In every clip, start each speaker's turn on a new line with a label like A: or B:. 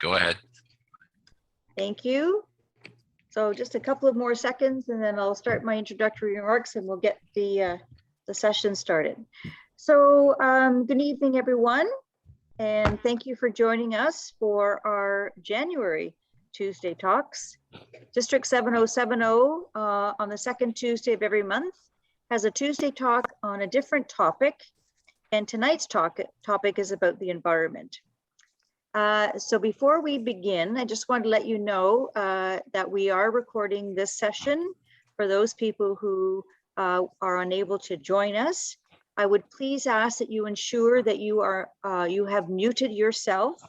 A: Go ahead.
B: Thank you. So just a couple of more seconds and then I'll start my introductory remarks and we'll get the session started. So good evening, everyone. And thank you for joining us for our January Tuesday Talks. District 7070 on the second Tuesday of every month has a Tuesday talk on a different topic. And tonight's topic is about the environment. So before we begin, I just want to let you know that we are recording this session for those people who are unable to join us. I would please ask that you ensure that you have muted yourself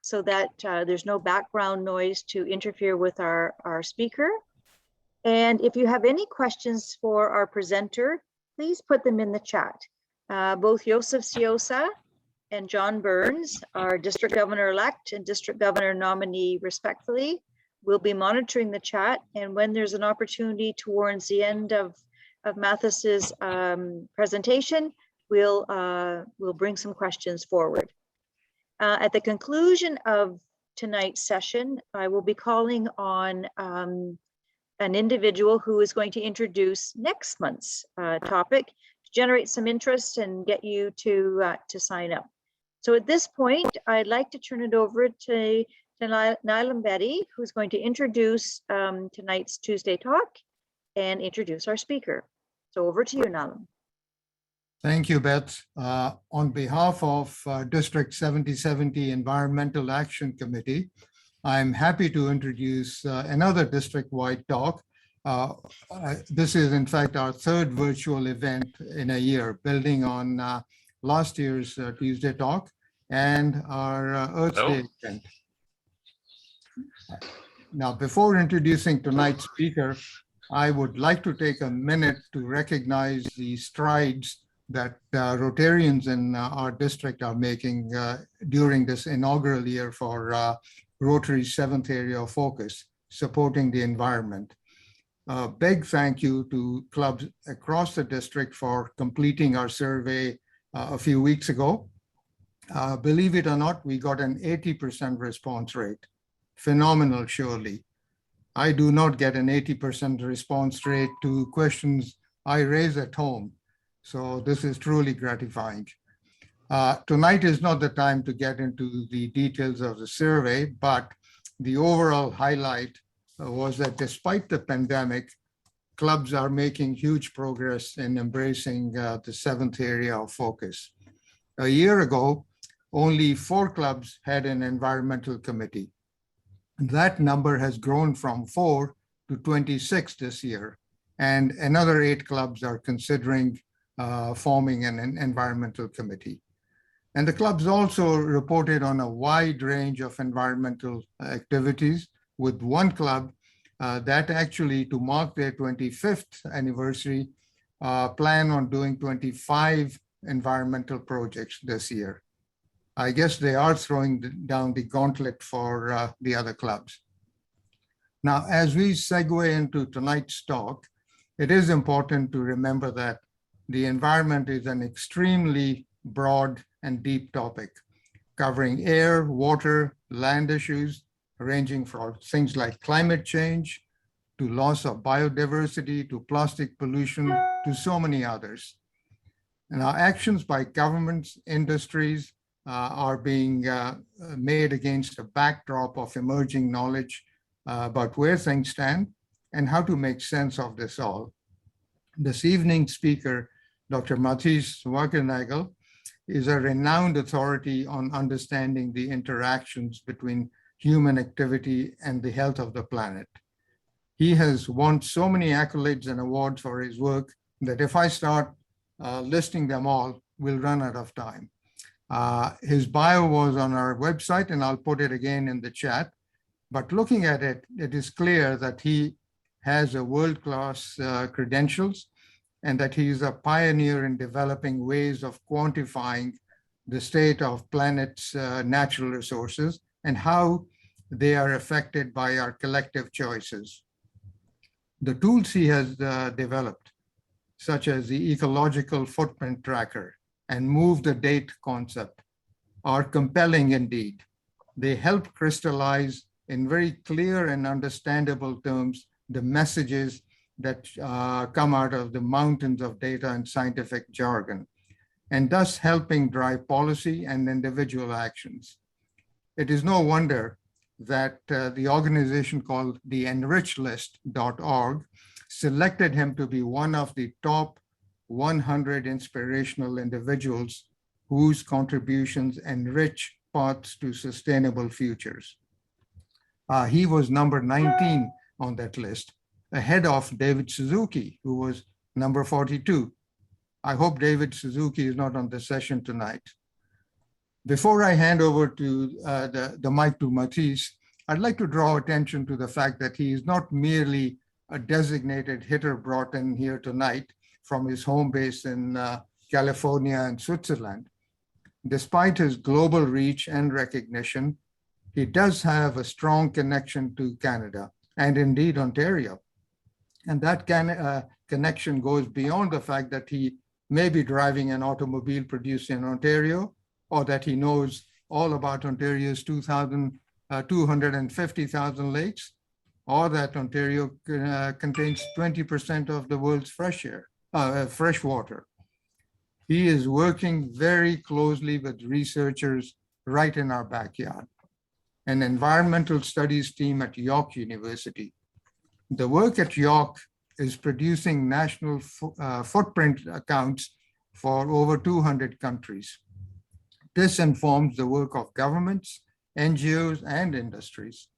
B: so that there's no background noise to interfere with our speaker. And if you have any questions for our presenter, please put them in the chat. Both Joseph Siosa and John Burns, our district governor-elect and district governor nominee respectfully, will be monitoring the chat. And when there's an opportunity towards the end of Mathis's presentation, we'll bring some questions forward. At the conclusion of tonight's session, I will be calling on an individual who is going to introduce next month's topic, to generate some interest and get you to sign up. So at this point, I'd like to turn it over to Nilam Bedi, who's going to introduce tonight's Tuesday talk and introduce our speaker. So over to you, Nilam.
C: Thank you, Beth. On behalf of District 7070 Environmental Action Committee, I'm happy to introduce another district-wide talk. This is, in fact, our third virtual event in a year, building on last year's Tuesday talk and our Earth Day event. Now, before introducing tonight's speaker, I would like to take a minute to recognize the strides that Rotarians in our district are making during this inaugural year for Rotary's 7th area of focus, supporting the environment. A big thank you to clubs across the district for completing our survey a few weeks ago. Believe it or not, we got an 80% response rate. Phenomenal, surely. I do not get an 80% response rate to questions I raise at home. So this is truly gratifying. Tonight is not the time to get into the details of the survey, but the overall highlight was that despite the pandemic, clubs are making huge progress in embracing the 7th area of focus. A year ago, only 4 clubs had an environmental committee. That number has grown from 4 to 26 this year, and another 8 clubs are considering forming an environmental committee. And the clubs also reported on a wide range of environmental activities, with one club that actually, to mark their 25th anniversary, plan on doing 25 environmental projects this year. I guess they are throwing down the gauntlet for the other clubs. Now, as we segue into tonight's talk, it is important to remember that the environment is an extremely broad and deep topic, covering air, water, land issues, ranging from things like climate change, to loss of biodiversity, to plastic pollution, to so many others. And our actions by governments, industries, are being made against a backdrop of emerging knowledge about where things stand and how to make sense of this all. This evening's speaker, Dr. Mathis Wackernagel, is a renowned authority on understanding the interactions between human activity and the health of the planet. He has won so many accolades and awards for his work that if I start listing them all, we'll run out of time. His bio was on our website, and I'll put it again in the chat. But looking at it, it is clear that he has a world-class credentials, and that he is a pioneer in developing ways of quantifying the state of planet's natural resources and how they are affected by our collective choices. The tools he has developed, such as the Ecological Footprint tracker and move the date concept, are compelling indeed. They help crystallize in very clear and understandable terms the messages that come out of the mountains of data and scientific jargon, and thus helping drive policy and individual actions. It is no wonder that the organization called the enrichlist.org selected him to be one of the top 100 inspirational individuals whose contributions enrich paths to sustainable futures. He was number 19 on that list, ahead of David Suzuki, who was number 42. I hope David Suzuki is not on the session tonight. Before I hand over to the mic to Mathis, I'd like to draw attention to the fact that he is not merely a designated hitter brought in here tonight from his home base in California and Switzerland. Despite his global reach and recognition, he does have a strong connection to Canada and indeed Ontario. And that connection goes beyond the fact that he may be driving an automobile produced in Ontario, or that he knows all about Ontario's 250,000 lakes, or that Ontario contains 20% of the world's fresh water. He is working very closely with researchers right in our backyard, an environmental studies team at York University. The work at York is producing national footprint accounts for over 200 countries. This informs the work of governments, NGOs, and industries.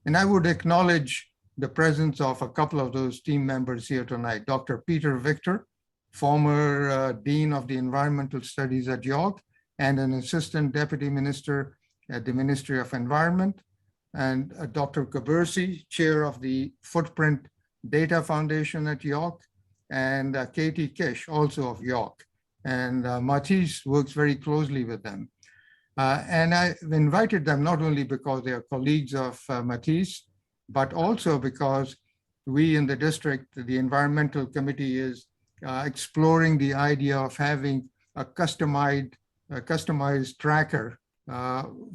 C: And I would acknowledge the presence of a couple of those team members here tonight. Dr. Peter Victor, former Dean of the Environmental Studies at York and an Assistant Deputy Minister at the Ministry of Environment, and Dr. Kabursi, Chair of the Footprint Data Foundation at York, and Katie Kish, also of York. And Mathis works very closely with them. And I've invited them not only because they are colleagues of Mathis, but also because we in the district, the environmental committee, is exploring the idea of having a customized tracker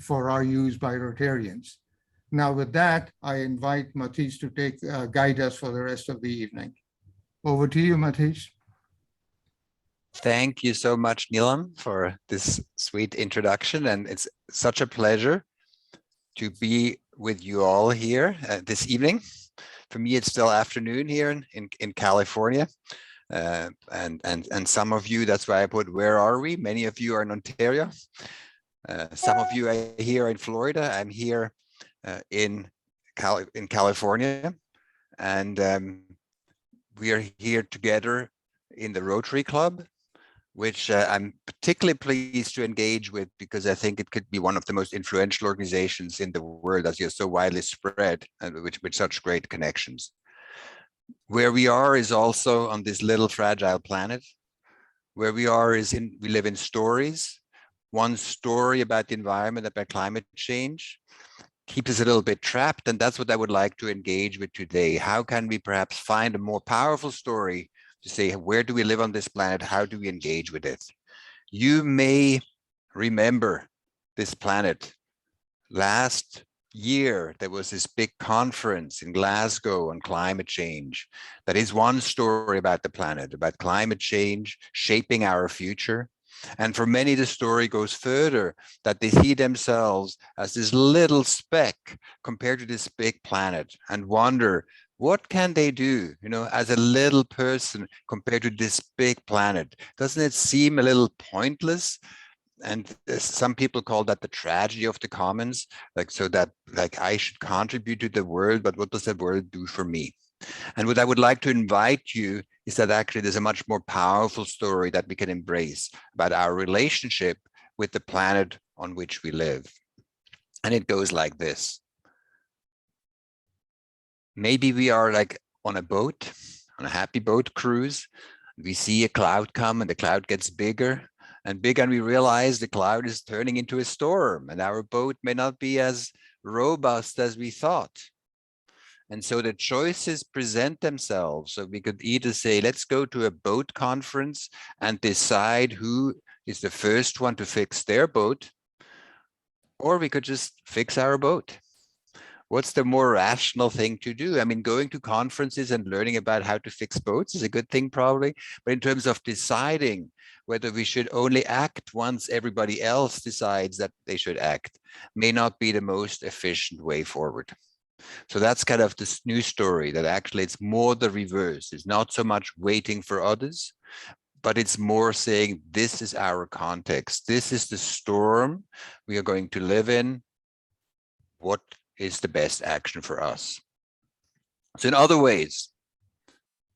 C: for our use by Rotarians. Now with that, I invite Mathis to guide us for the rest of the evening. Over to you, Mathis.
A: Thank you so much, Nilam, for this sweet introduction. And it's such a pleasure to be with you all here this evening. For me, it's still afternoon here in California. And some of you, that's why I put, where are we? Many of you are in Ontario. Some of you are here in Florida. I'm here in California. And we are here together in the Rotary Club, which I'm particularly pleased to engage with because I think it could be one of the most influential organizations in the world, as you're so widely spread and with such great connections. Where we are is also on this little fragile planet. Where we are is we live in stories. One story about the environment, about climate change, keeps us a little bit trapped. And that's what I would like to engage with today. How can we perhaps find a more powerful story to say, where do we live on this planet? How do we engage with it? You may remember this planet. Last year, there was this big conference in Glasgow on climate change. That is one story about the planet, about climate change shaping our future. And for many, the story goes further, that they see themselves as this little speck compared to this big planet and wonder, what can they do, as a little person compared to this big planet? Doesn't it seem a little pointless? And some people call that the tragedy of the commons, like I should contribute to the world, but what does the world do for me? And what I would like to invite you is that actually there's a much more powerful story that we can embrace about our relationship with the planet on which we live. And it goes like this. Maybe we are like on a boat, on a happy boat cruise. We see a cloud come and the cloud gets bigger and bigger, and we realize the cloud is turning into a storm and our boat may not be as robust as we thought. And so the choices present themselves. So we could either say, let's go to a boat conference and decide who is the first one to fix their boat, Or we could just fix our boat. What's the more rational thing to do? I mean, going to conferences and learning about how to fix boats is a good thing, probably. But in terms of deciding whether we should only act once everybody else decides that they should act, may not be the most efficient way forward. So that's kind of this new story, that actually it's more the reverse. It's not so much waiting for others, but it's more saying, this is our context. This is the storm we are going to live in. What is the best action for us? So in other ways,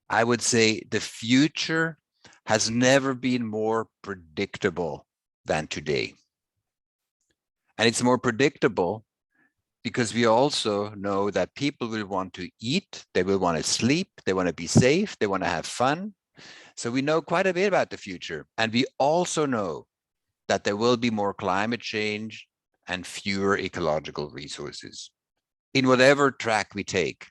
A: I would say the future has never been more predictable than today. And it's more predictable because we also know that people will want to eat, they will want to sleep, they want to be safe, they want to have fun. So we know quite a bit about the future. And we also know that there will be more climate change and fewer ecological resources. In whatever track we take,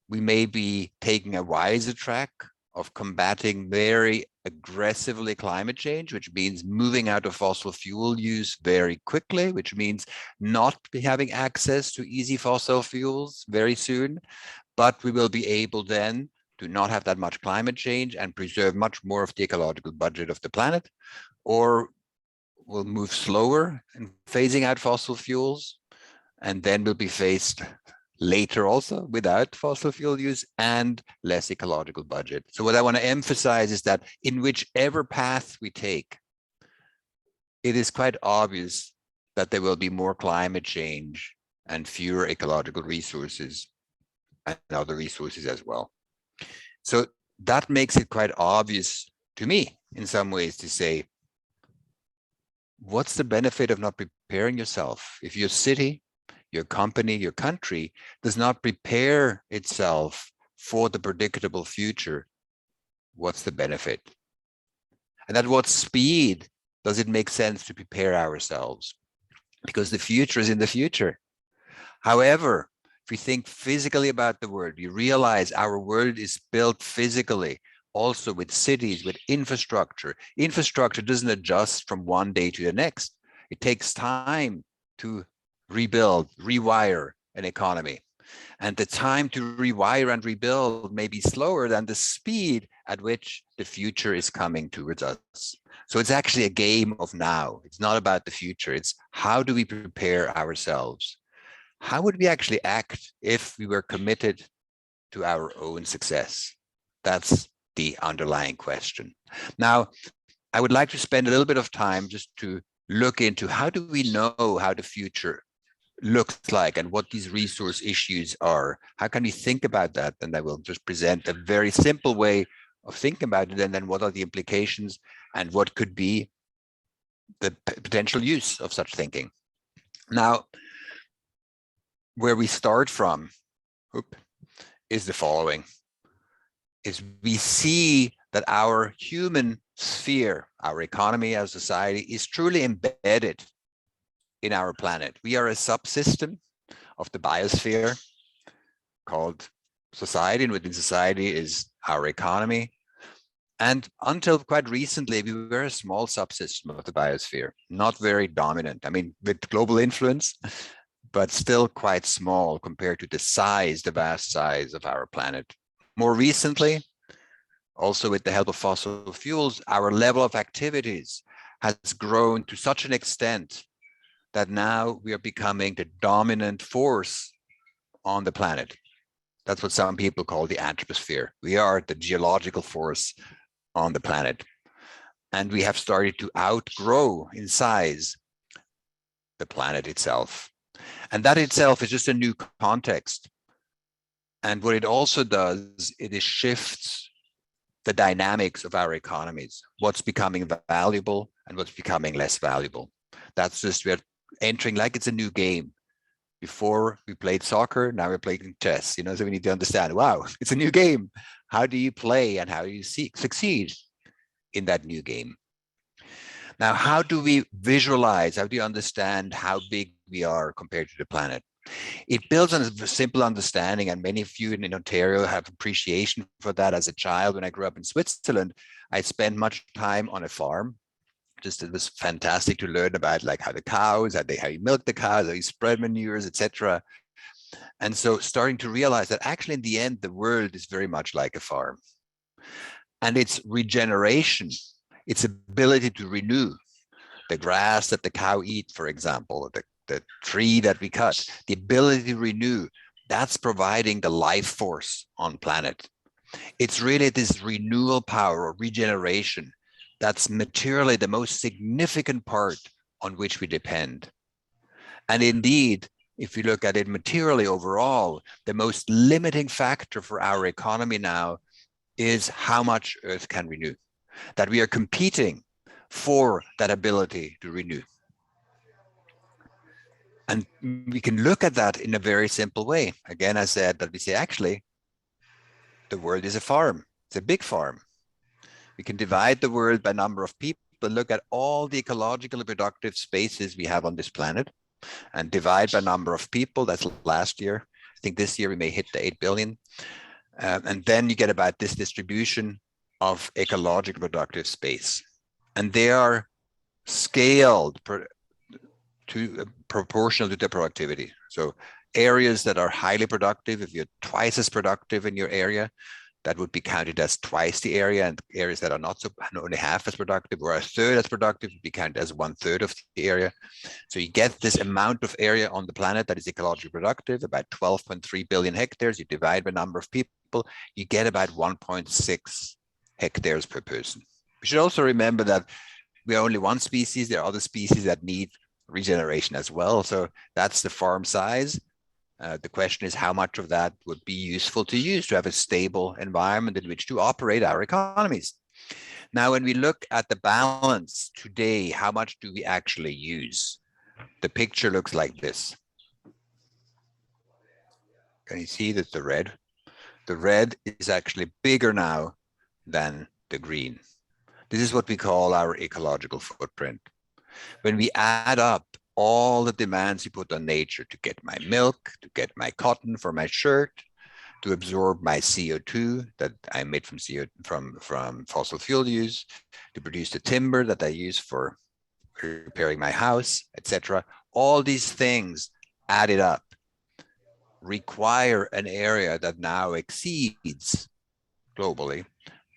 A: we may be taking a wiser track of combating very aggressively climate change, which means moving out of fossil fuel use very quickly, which means not having access to easy fossil fuels very soon, but we will be able then to not have that much climate change and preserve much more of the ecological budget of the planet, or we'll move slower in phasing out fossil fuels, and then we'll be faced later also without fossil fuel use and less ecological budget. So what I want to emphasize is that in whichever path we take, it is quite obvious that there will be more climate change and fewer ecological resources and other resources as well. So that makes it quite obvious to me in some ways to say, what's the benefit of not preparing yourself? If your city, your company, your country does not prepare itself for the predictable future, what's the benefit? And at what speed does it make sense to prepare ourselves? Because the future is in the future. However, if we think physically about the world, we realize our world is built physically, also with cities, with infrastructure. Infrastructure doesn't adjust from one day to the next. It takes time to rebuild, rewire an economy. And the time to rewire and rebuild may be slower than the speed at which the future is coming towards us. So it's actually a game of now. It's not about the future. It's how do we prepare ourselves? How would we actually act if we were committed to our own success? That's the underlying question. Now, I would like to spend a little bit of time just to look into how do we know how the future looks like and what these resource issues are. How can we think about that? And I will just present a very simple way of thinking about it, and then what are the implications and what could be the potential use of such thinking. Now, where we start from is the following. Is we see that our human sphere, our economy, our society is truly embedded in our planet. We are a subsystem of the biosphere called society, and within society is our economy. And until quite recently, we were a small subsystem of the biosphere, not very dominant. I mean, with global influence, but still quite small compared to the size, the vast size of our planet. More recently, also with the help of fossil fuels, our level of activities has grown to such an extent that now we are becoming the dominant force on the planet. That's what some people call the anthroposphere. We are the geological force on the planet. And we have started to outgrow in size the planet itself. And that itself is just a new context. And what it also does, it shifts the dynamics of our economies, what's becoming valuable and what's becoming less valuable. That's just, we're entering like it's a new game. Before we played soccer, now we're playing chess, so we need to understand, wow, it's a new game. How do you play and how do you succeed in that new game? Now, how do we visualize, how do you understand how big we are compared to the planet? It builds on a simple understanding, and many of you in Ontario have appreciation for that. As a child, when I grew up in Switzerland, I spent much time on a farm, Just it was fantastic to learn about like how the cows, how you milk the cows, how you spread manures, etc. And so starting to realize that actually in the end, the world is very much like a farm. And its regeneration, its ability to renew the grass that the cow eats, for example, the tree that we cut, the ability to renew, that's providing the life force on planet. It's really this renewal power or regeneration that's materially the most significant part on which we depend. And indeed, if you look at it materially overall, the most limiting factor for our economy now is how much Earth can renew, that we are competing for that ability to renew. And we can look at that in a very simple way. Again, I said that we say, actually, the world is a farm. It's a big farm. We can divide the world by number of people and look at all the ecologically productive spaces we have on this planet and divide by number of people. That's last year. I think this year we may hit the 8 billion. And then you get about this distribution of ecological productive space. And they are scaled proportional to their productivity. So areas that are highly productive, if you're twice as productive in your area, that would be counted as twice the area, and areas that are not so, only half as productive or a third as productive would be counted as 1/3 of the area. So you get this amount of area on the planet that is ecologically productive, about 12.3 billion hectares. You divide by number of people, you get about 1.6 hectares per person. We should also remember that we are only one species. There are other species that need regeneration as well. So that's the farm size. The question is how much of that would be useful to use to have a stable environment in which to operate our economies. Now, when we look at the balance today, how much do we actually use? The picture looks like this. Can you see that the red? The red is actually bigger now than the green. This is what we call our ecological footprint. When we add up all the demands you put on nature to get my milk, to get my cotton for my shirt, to absorb my CO2 that I emit from fossil fuel use, to produce the timber that I use for repairing my house, etc. All these things added up require an area that now exceeds globally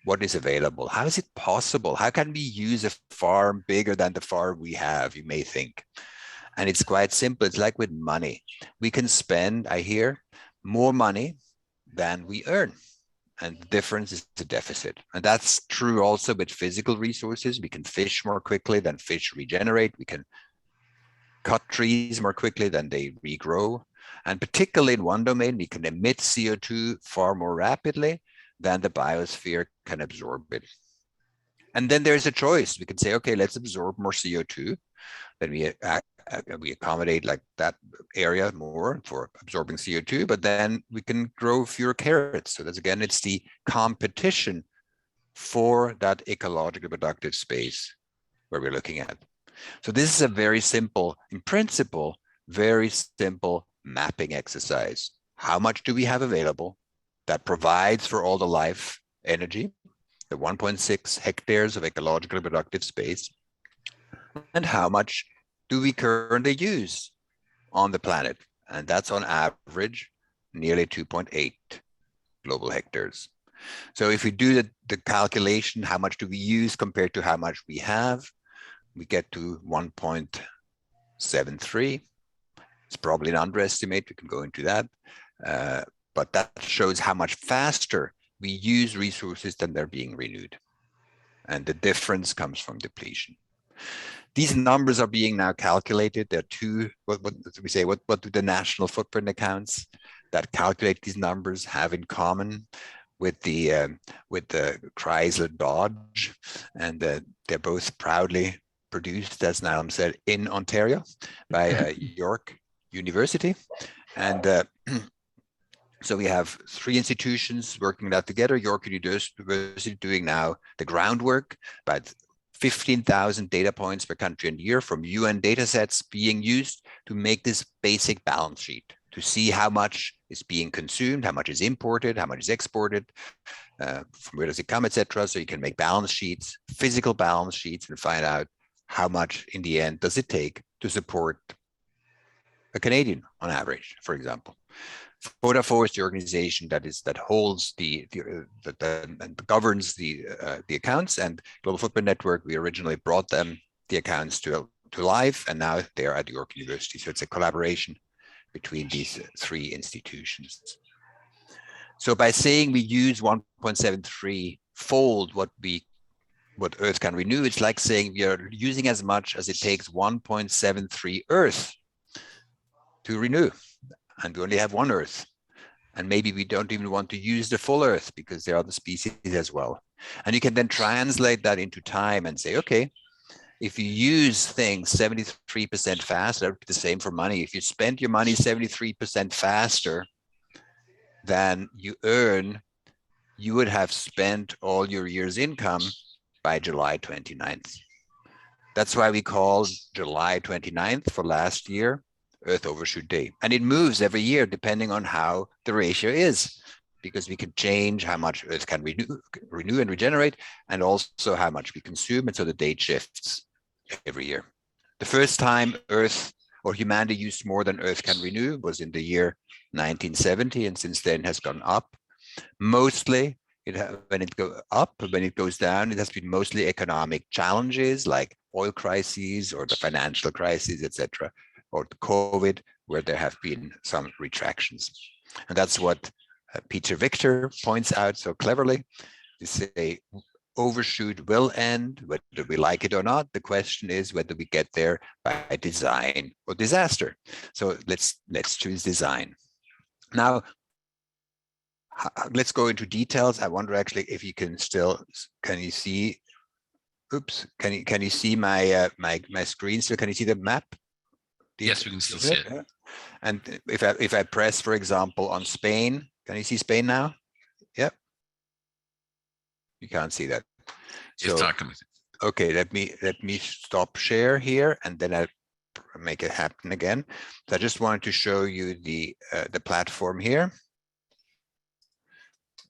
A: what is available. How is it possible? How can we use a farm bigger than the farm we have, you may think? And it's quite simple. It's like with money. We can spend, I hear, more money than we earn. And the difference is the deficit. And that's true also with physical resources. We can fish more quickly than fish regenerate. We can cut trees more quickly than they regrow. And particularly in one domain, we can emit CO2 far more rapidly than the biosphere can absorb it. And then there's a choice. We can say, okay, let's absorb more CO2. Then we accommodate like that area more for absorbing CO2, but then we can grow fewer carrots. So that's again, it's the competition for that ecologically productive space where we're looking at. So this is a very simple, in principle, very simple mapping exercise. How much do we have available that provides for all the life energy, the 1.6 hectares of ecologically productive space, and how much do we currently use on the planet? And that's on average nearly 2.8 global hectares. So if we do the calculation, how much do we use compared to how much we have, we get to 1.73. It's probably an underestimate. We can go into that. But that shows how much faster we use resources than they're being renewed. And the difference comes from depletion. These numbers are being now calculated. There are two, what do the national footprint accounts that calculate these numbers have in common with the Chrysler Dodge? And they're both proudly produced, as Nilam said, in Ontario by York University. And so we have three institutions working that together. York University doing now the groundwork, about 15,000 data points per country and year from UN data sets being used to make this basic balance sheet, to see how much is being consumed, how much is imported, how much is exported, from where does it come, etc. So you can make balance sheets, physical balance sheets, and find out how much in the end does it take to support a Canadian on average, for example. Vodafone is the organization that holds that governs the accounts, and Global Footprint Network, we originally brought them the accounts to life, and now they're at York University. So it's a collaboration between these three institutions. So by saying we use 1.73 fold what Earth can renew, it's like saying we are using as much as it takes 1.73 Earth to renew, and we only have one Earth. And maybe we don't even want to use the full Earth because there are other species as well. And you can then translate that into time and say, okay, if you use things 73% faster, that would be the same for money. If you spend your money 73% faster than you earn, you would have spent all your year's income by July 29th. That's why we call July 29th for last year Earth Overshoot Day. And it moves every year depending on how the ratio is, because we can change how much Earth can renew and regenerate, and also how much we consume. And so the date shifts every year. The first time Earth or humanity used more than Earth can renew was in the year 1970, and since then has gone up. Mostly, when it goes up, when it goes down, it has been mostly economic challenges like oil crises or the financial crises, etc., or the COVID, where there have been some retractions. And that's what Peter Victor points out so cleverly. They say overshoot will end, whether we like it or not. The question is whether we get there by design or disaster. So let's choose design. Now, let's go into details. I wonder actually if you can still, can you see, oops, can you see my my screen still? Can you see the map?
D: Yes, we can still see it.
A: And if I press, for example, on Spain, can you see Spain now? Yep. You can't see that.
D: It's talking with it.
A: Okay, let me stop share here, and then I'll make it happen again. So I just wanted to show you the platform here.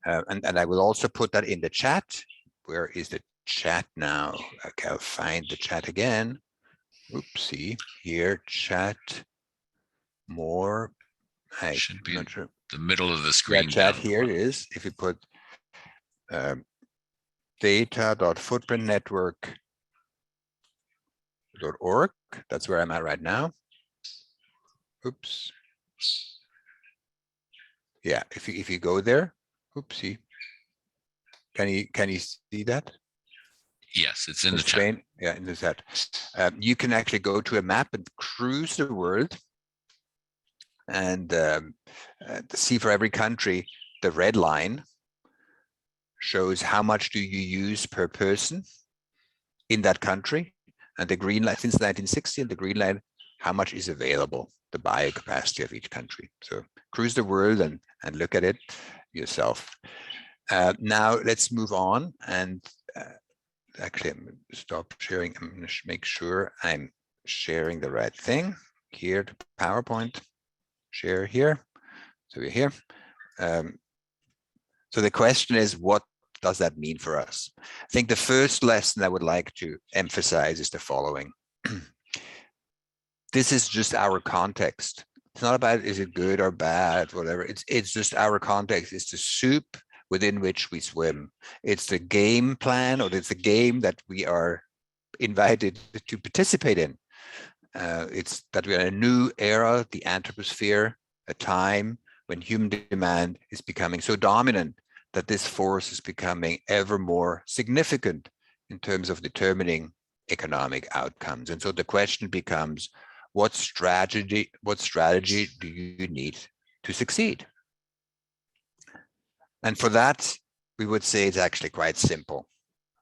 A: And I will also put that in the chat. Where is the chat now? Okay, I'll find the chat again. Oopsie, here, chat, more.
D: Should be
A: not sure.
D: the middle of the screen.
A: Yeah, chat here it is. If you put data.footprintnetwork.org, that's where I'm at right now. Oops. Yeah, if you go there, oopsie. Can you see that?
D: Yes, it's in the
A: Spain,
D: chat.
A: yeah, in the chat. You can actually go to a map and cruise the world and see for every country, the red line shows how much do you use per person in that country, and the green line since 1960, and the green line, how much is available, the biocapacity of each country. So cruise the world and look at it yourself. Now let's move on, and actually, I'm going to stop sharing. I'm going to make sure I'm sharing the right thing. Here, the PowerPoint, share here. So we're here. So the question is, what does that mean for us? I think the first lesson I would like to emphasize is the following. This is just our context. It's not about is it good or bad, whatever. It's just our context. It's the soup within which we swim. It's the game plan, or it's the game that we are invited to participate in. It's that we're in a new era, the anthroposphere, a time when human demand is becoming so dominant that this force is becoming ever more significant in terms of determining economic outcomes. And so the question becomes, what strategy do you need to succeed? And for that, we would say it's actually quite simple.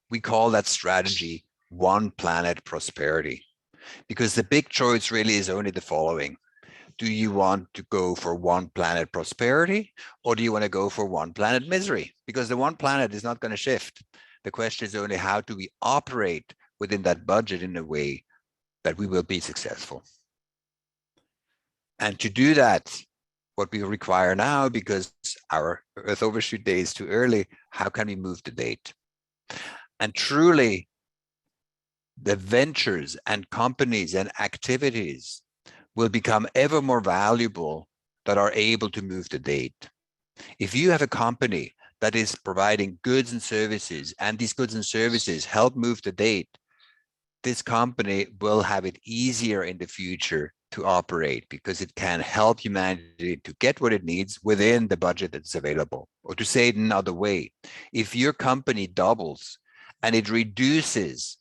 A: We call that strategy one planet prosperity, because the big choice really is only the following. Do you want to go for one planet prosperity, or do you want to go for one planet misery? Because the one planet is not going to shift. The question is only how do we operate within that budget in a way that we will be successful. And to do that, what we require now, because our Earth Overshoot Day is too early, how can we move the date? And truly, the ventures and companies and activities will become ever more valuable that are able to move the date. If you have a company that is providing goods and services, and these goods and services help move the date, this company will have it easier in the future to operate because it can help humanity to get what it needs within the budget that's available. Or to say it another way, if your company doubles and it reduces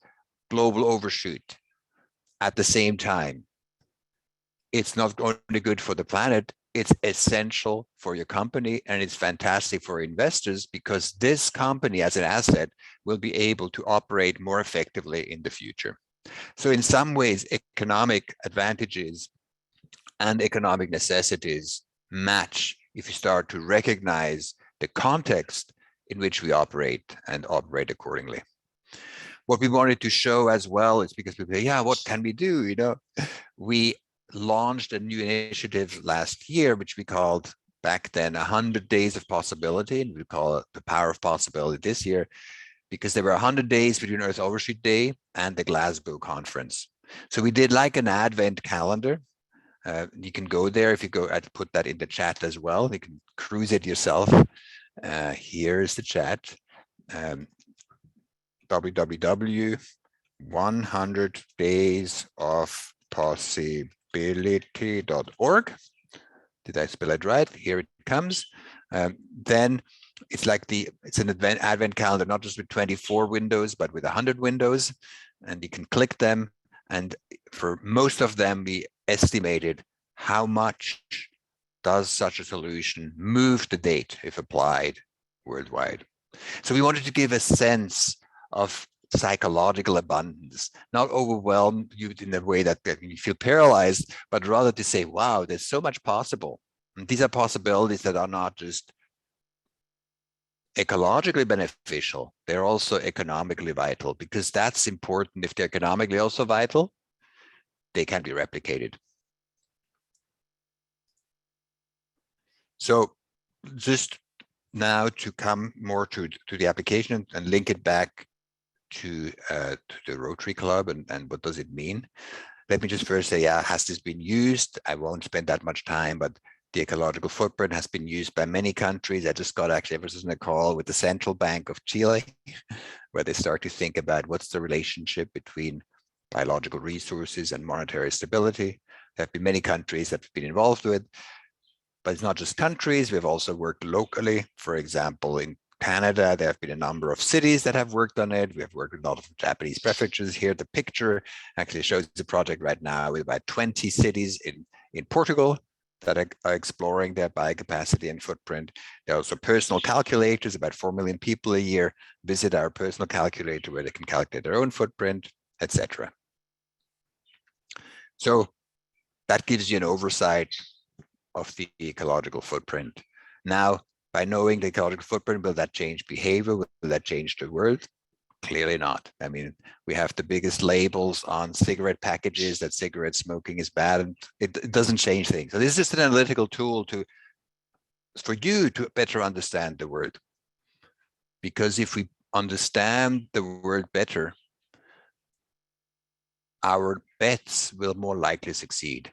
A: global overshoot at the same time, it's not only good for the planet, it's essential for your company, and it's fantastic for investors because this company as an asset will be able to operate more effectively in the future. So in some ways, economic advantages and economic necessities match if you start to recognize the context in which we operate and operate accordingly. What we wanted to show as well is because people say, yeah, what can we do? You know, we launched a new initiative last year, which we called back then 100 Days of Possibility, and we call it the Power of Possibility this year, because there were 100 days between Earth Overshoot Day and the Glasgow conference. So we did like an advent calendar. You can go there if you go, I'd put that in the chat as well. You can cruise it yourself. Here's the chat. www.100daysofpossibility.org. Did I spell it right? Here it comes. Then it's like it's an advent calendar, not just with 24 windows, but with 100 windows, and you can click them. And for most of them, we estimated how much does such a solution move the date if applied worldwide. So we wanted to give a sense of psychological abundance, not overwhelm you in a way that you feel paralyzed, but rather to say, wow, there's so much possible. And these are possibilities that are not just ecologically beneficial, they're also economically vital, because that's important. If they're economically also vital, they can be replicated. So just now to come more to the application and link it back to the Rotary Club and what does it mean? Let me just first say, yeah, has this been used? I won't spend that much time, but the ecological footprint has been used by many countries. I just got actually ever since a call with the Central Bank of Chile, where they start to think about what's the relationship between biological resources and monetary stability. There have been many countries that have been involved with, but it's not just countries. We've also worked locally. For example, in Canada, there have been a number of cities that have worked on it. We have worked with a lot of Japanese prefectures here. The picture actually shows the project right now with about 20 cities in Portugal that are exploring their biocapacity and footprint. There are also personal calculators. About 4 million people a year visit our personal calculator where they can calculate their own footprint, etc. So that gives you an oversight of the ecological footprint. Now, by knowing the ecological footprint, will that change behavior? Will that change the world? Clearly not. I mean, we have the biggest labels on cigarette packages that cigarette smoking is bad, and it doesn't change things. So this is just an analytical tool for you to better understand the world. Because if we understand the world better, our bets will more likely succeed.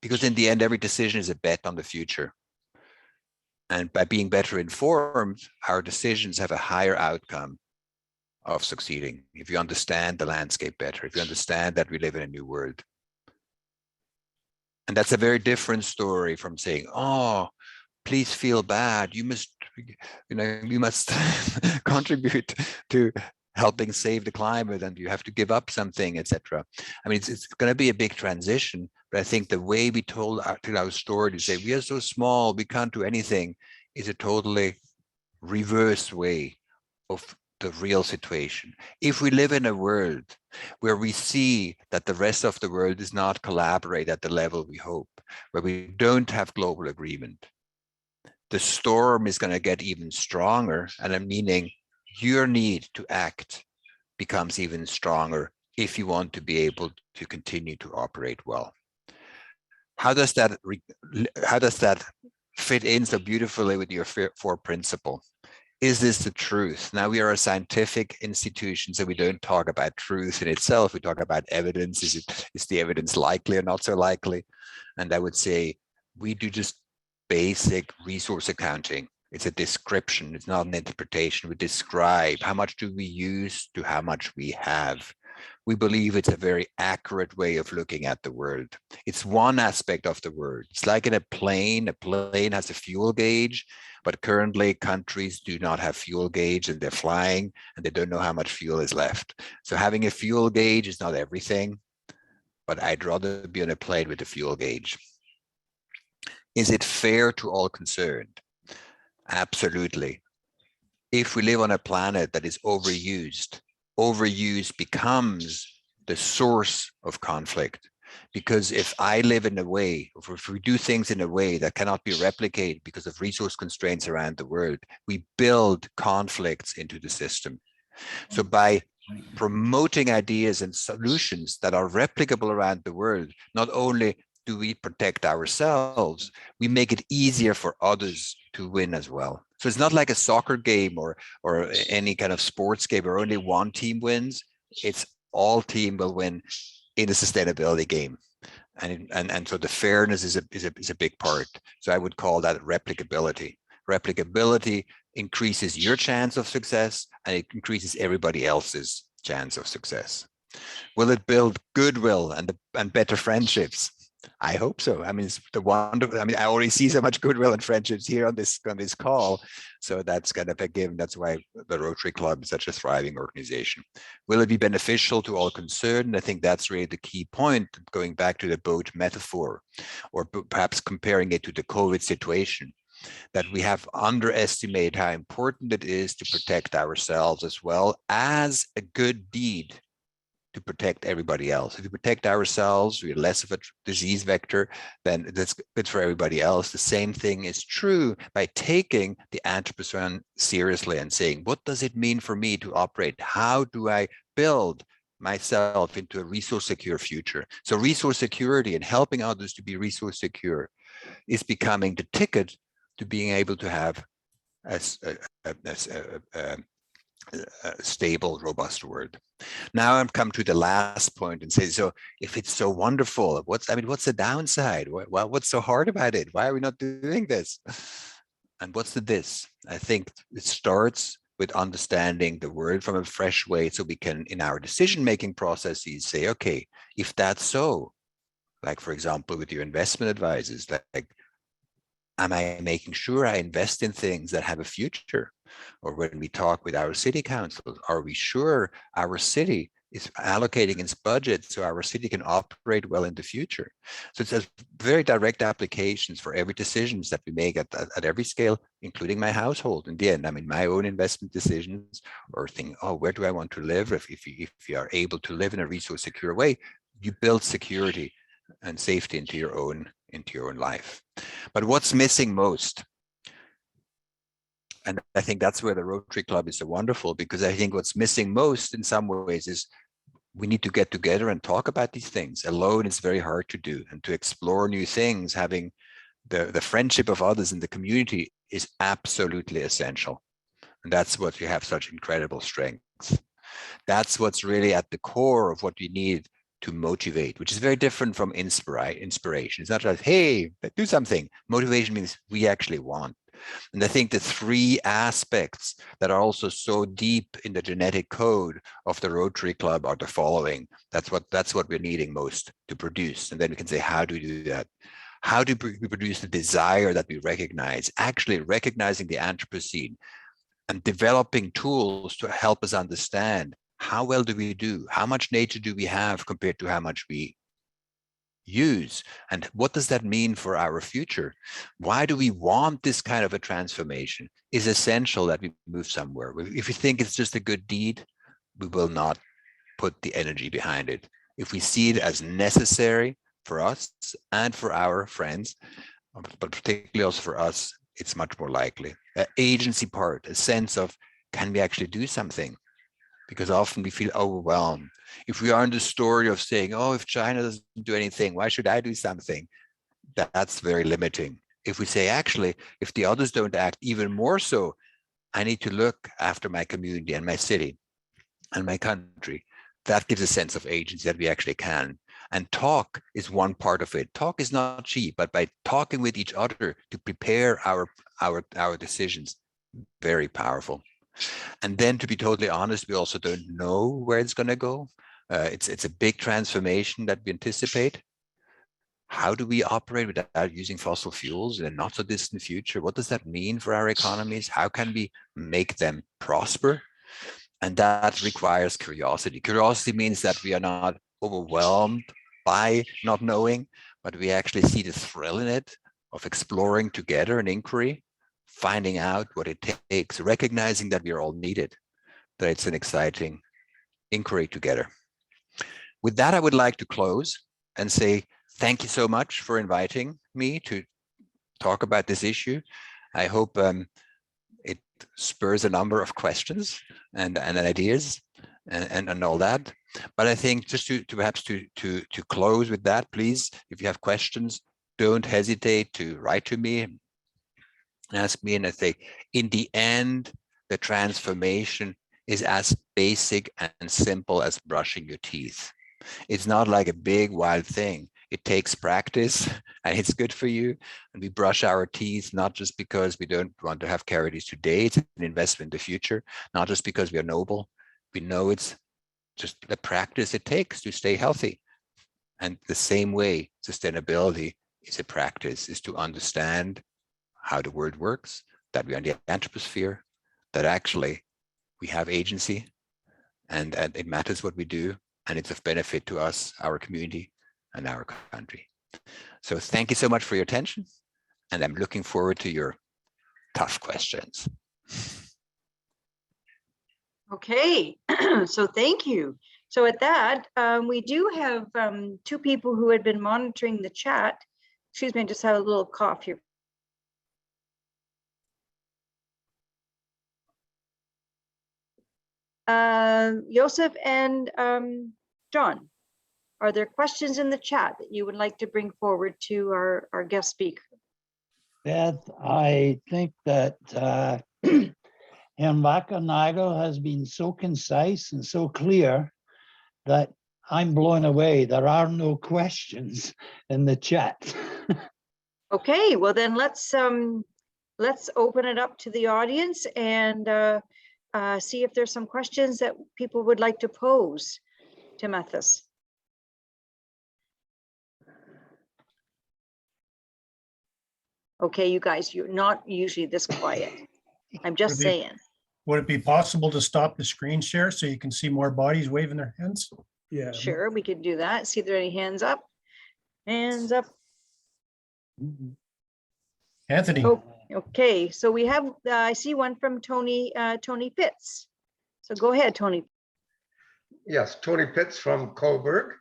A: Because in the end, every decision is a bet on the future. And by being better informed, our decisions have a higher outcome of succeeding. If you understand the landscape better, if you understand that we live in a new world. And that's a very different story from saying, oh, please feel bad. You must contribute to helping save the climate, and you have to give up something, etc. I mean, it's going to be a big transition, but I think the way we told our story to say we are so small, we can't do anything, is a totally reverse way of the real situation. If we live in a world where we see that the rest of the world does not collaborate at the level we hope, where we don't have global agreement, the storm is going to get even stronger, and I'm meaning your need to act becomes even stronger if you want to be able to continue to operate well. How does that fit in so beautifully with your 4 principle? Is this the truth? Now we are a scientific institution, so we don't talk about truth in itself. We talk about evidence. Is the evidence likely or not so likely? And I would say we do just basic resource accounting. It's a description. It's not an interpretation. We describe how much do we use to how much we have. We believe it's a very accurate way of looking at the world. It's one aspect of the world. It's like in a plane has a fuel gauge, but currently countries do not have fuel gauge and they're flying and they don't know how much fuel is left. So having a fuel gauge is not everything, but I'd rather be on a plane with a fuel gauge. Is it fair to all concerned? Absolutely. If we live on a planet that is overused, overuse becomes the source of conflict. Because if I live in a way, or if we do things in a way that cannot be replicated because of resource constraints around the world, we build conflicts into the system. So by promoting ideas and solutions that are replicable around the world, not only do we protect ourselves, we make it easier for others to win as well. So it's not like a soccer game or any kind of sports game where only one team wins. It's all team will win in a sustainability game. And so the fairness is a big part. So I would call that replicability. Replicability increases your chance of success and it increases everybody else's chance of success. Will it build goodwill and better friendships? I hope so. I mean, it's the wonderful. I mean, I already see so much goodwill and friendships here on this call, so that's kind of a given. That's why the Rotary Club is such a thriving organization. Will it be beneficial to all concerned? I think that's really the key point. Going back to the boat metaphor, or perhaps comparing it to the COVID situation, that we have underestimated how important it is to protect ourselves as well as a good deed to protect everybody else. If we protect ourselves, we're less of a disease vector, then that's good for everybody else. The same thing is true by taking the Anthropocene seriously and saying, what does it mean for me to operate? How do I build myself into a resource secure future? So resource security and helping others to be resource secure is becoming the ticket to being able to have a stable, robust world. Now I've come to the last point and say, so if it's so wonderful, what's the downside? Well, what's so hard about it? Why are we not doing this? And what's the this? I think it starts with understanding the world from a fresh way, so we can, in our decision-making processes, say, okay, if that's so, like for example, with your investment advisors, like, am I making sure I invest in things that have a future? Or when we talk with our city councils, are we sure our city is allocating its budget so our city can operate well in the future? So it's a very direct applications for every decisions that we make at every scale, including my household. In the end, I mean, my own investment decisions, or think, oh, where do I want to live? If you are able to live in a resource secure way, you build security and safety into your own life. But what's missing most? And I think that's where the Rotary Club is so wonderful, because I think what's missing most in some ways is we need to get together and talk about these things. Alone, it's very hard to do, and to explore new things, having the friendship of others in the community is absolutely essential. And that's what you have such incredible strengths. That's what's really at the core of what we need to motivate, which is very different from inspiration. It's not like, hey, do something. Motivation means we actually want. And I think the three aspects that are also so deep in the genetic code of the Rotary Club are the following. That's what we're needing most to produce. And then we can say, how do we do that? How do we produce the desire that we recognize? Actually recognizing the Anthropocene and developing tools to help us understand how well do we do? How much nature do we have compared to how much we use? And what does that mean for our future? Why do we want this kind of a transformation? It's essential that we move somewhere. If we think it's just a good deed, we will not put the energy behind it. If we see it as necessary for us and for our friends, but particularly also for us, it's much more likely. An agency part, a sense of, can we actually do something? Because often we feel overwhelmed. If we are in the story of saying, oh, if China doesn't do anything, why should I do something? That's very limiting. If we say, actually, if the others don't act, even more so, I need to look after my community and my city and my country. That gives a sense of agency that we actually can. And talk is one part of it. Talk is not cheap, but by talking with each other to prepare our decisions, very powerful. And then, to be totally honest, we also don't know where it's going to go. It's a big transformation that we anticipate. How do we operate without using fossil fuels in a not so distant future? What does that mean for our economies? How can we make them prosper? And that requires curiosity. Curiosity means that we are not overwhelmed by not knowing, but we actually see the thrill in it of exploring together an inquiry, finding out what it takes, recognizing that we are all needed, that it's an exciting inquiry together. With that, I would like to close and say thank you so much for inviting me to talk about this issue. I hope it spurs a number of questions and ideas and all that. But I think just to perhaps to close with that, please, if you have questions, don't hesitate to write to me, ask me, and I say, in the end, the transformation is as basic and simple as brushing your teeth. It's not like a big wild thing. It takes practice and it's good for you. And we brush our teeth, not just because we don't want to have cavities today, it's an investment in the future, not just because we are noble. We know it's just the practice it takes to stay healthy. And the same way, sustainability is a practice, is to understand how the world works, that we are in the anthroposphere, that actually we have agency and it matters what we do, and it's of benefit to us, our community, and our country. So thank you so much for your attention, and I'm looking forward to your tough questions.
B: Okay, so thank you. So at that, we do have two people who had been monitoring the chat. Excuse me, I just had a little cough here. Joseph and John, are there questions in the chat that you would like to bring forward to our guest speaker?
E: Beth, I think that Wackernagel has been so concise and so clear that I'm blown away. There are no questions in the chat.
B: Okay, well then let's open it up to the audience and see if there's some questions that people would like to pose to Mathis. Okay, you guys, you're not usually this quiet. I'm just saying.
F: Would it be possible to stop the screen share so you can see more bodies waving their hands?
G: Yeah.
B: Sure, we could do that. See if there are any hands up. Hands up.
F: Anthony.
B: Oh, okay, so we have, I see one from Tony Pitts. So go ahead, Tony.
H: Yes, Tony Pitts from Coburg.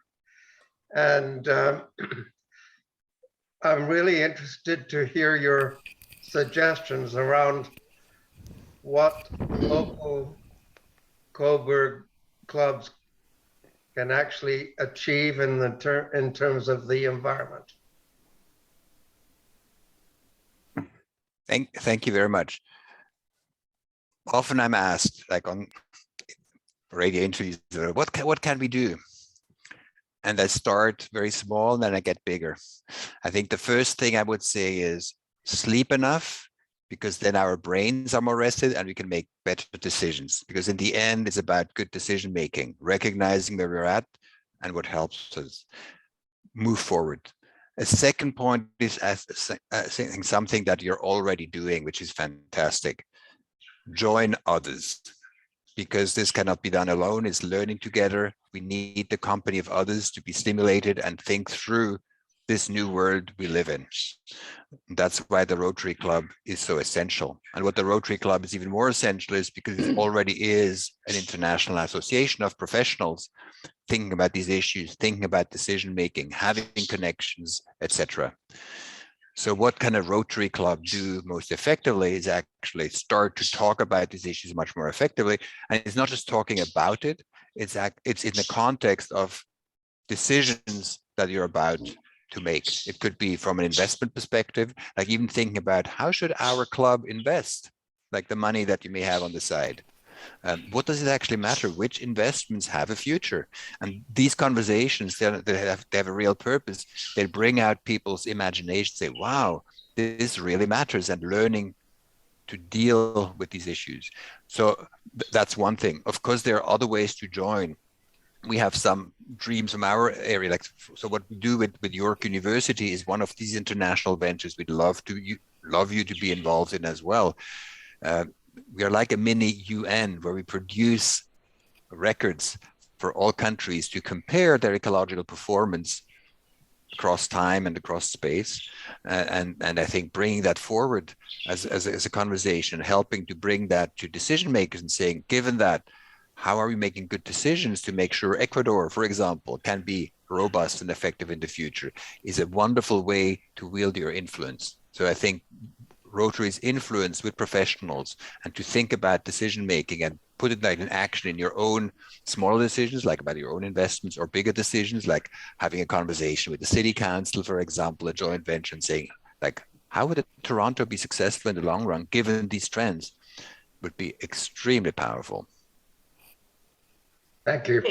H: And I'm really interested to hear your suggestions around what local Coburg clubs can actually achieve in terms of the environment.
A: Thank you very much. Often I'm asked, like on radio interviews, what can we do? And I start very small, and then I get bigger. I think the first thing I would say is sleep enough, because then our brains are more rested and we can make better decisions. Because in the end, it's about good decision making, recognizing where we're at and what helps us move forward. A second point is saying something that you're already doing, which is fantastic. Join others, because this cannot be done alone. It's learning together. We need the company of others to be stimulated and think through this new world we live in. That's why the Rotary Club is so essential. And what the Rotary Club is even more essential is because it already is an international association of professionals thinking about these issues, thinking about decision making, having connections, etc. So what can a Rotary Club do most effectively is actually start to talk about these issues much more effectively. And it's not just talking about it, it's in the context of decisions that you're about to make. It could be from an investment perspective, like even thinking about how should our club invest? like the money that you may have on the side. What does it actually matter? Which investments have a future? And these conversations, they have a real purpose. They bring out people's imagination, say, wow, this really matters, and learning to deal with these issues. So that's one thing. Of course, there are other ways to join. We have some dreams from our area. Like, so what we do with York University is one of these international ventures we'd love you to be involved in as well. We are like a mini UN where we produce records for all countries to compare their ecological performance across time and across space. And I think bringing that forward as a conversation, helping to bring that to decision makers and saying, given that, how are we making good decisions to make sure Ecuador, for example, can be robust and effective in the future, is a wonderful way to wield your influence. So I think Rotary's influence with professionals and to think about decision making and put it like in action in your own smaller decisions, like about your own investments, or bigger decisions, like having a conversation with the city council, for example, a joint venture, and saying, like, how would Toronto be successful in the long run given these trends, would be extremely powerful.
H: Thank you.